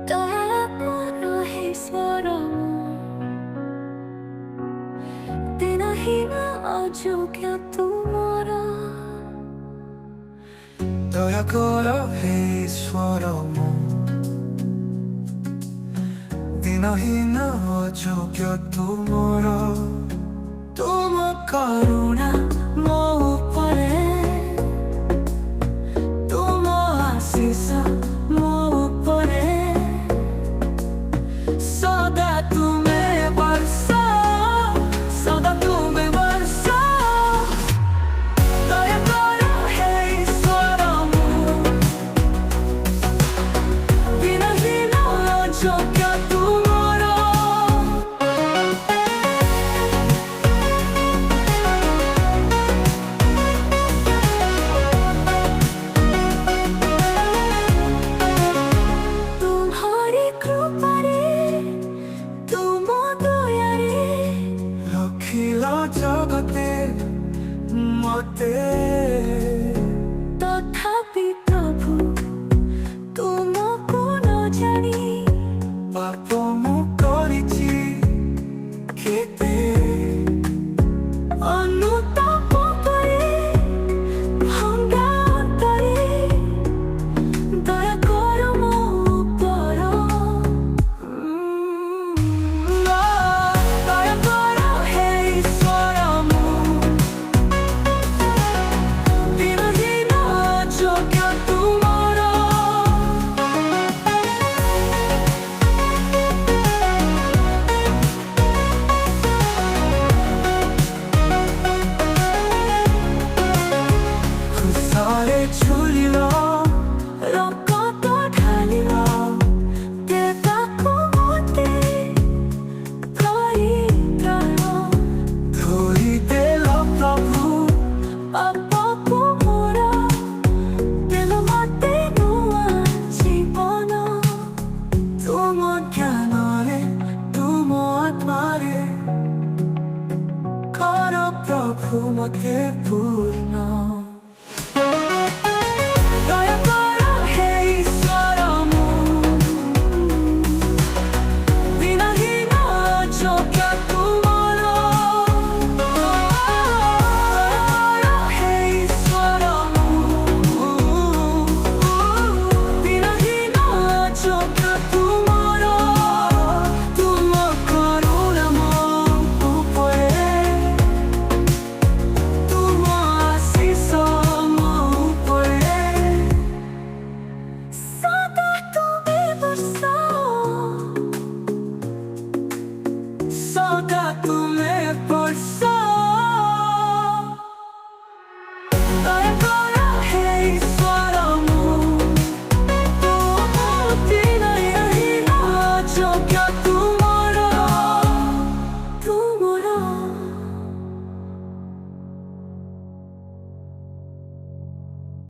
দয়া করো হে স্মরণ দিনহীন অযোগ্য তুমর দয়া করো হে ঈশ্বর দিনহীন অযোগ্য তুমর তুম করুণা ମୋ ଉପରେ ତୁମ ଆଶୀଷ ମୋ ଉପରେ ସଦା ତୁମେ ବର୍ଷ ସଦା ତୁମେ ବର୍ଷ ଦୟା କର ହେ ଈଶ୍ୱର ମୁଁ ବିନହୀନ ଅଯୋଗ୍ୟ ତୁମର तुम्हारी कृपारे तुम दयारे লক্ষিল জগতে মতে तथापि प्रभु तुमको न जानी পাপ ମୁଁ କରିଛି କେତେ ଅନୁତାପ ପରେ ଭଙ୍ଗା ଅନ୍ତରେ ଦୟା କର ମୋ ଉପର ଦୟା କର ହେ ଈଶ୍ୱର ମୁଁ ଦିନହୀନ ଅଯୋଗ୍ୟ ତୁମର ଖୁସାରେ ଝୁଲିଲ ରକ୍ତ ଢାଳିଲ ଦେବାକୁ ମୋତେ ପରିତ୍ରାଣ ଧୋଇ ଦେଲ ପ୍ରଭୁ ପାପକୁ ମୋର ଦେଲ ମୋତେ ନୂଆ ଜୀବନ ତୁମ ଜ୍ଞାନରେ ତୁମ ଆତ୍ମାରେ କର ପ୍ରଭୁ ମୋତେ ପୂର୍ଣ୍ଣ ଦୟା କର ହେ ଈଶ୍ୱର ମୁଁ ଦିନହୀନ ଅଯୋଗ୍ୟ ତୁମର ହେ ଈଶ୍ୱର ମୁଁ ଦିନହୀନ ଅଯୋଗ୍ୟ ତୁମର ତୁମ କରୁଣା ମୋ ଉପରେ ତୁମ ଆଶୀଷ ମୋ ଉପରେ ସଦା ତୁମେ ବର୍ଷ ସଦା ତୁମେ ବର୍ଷ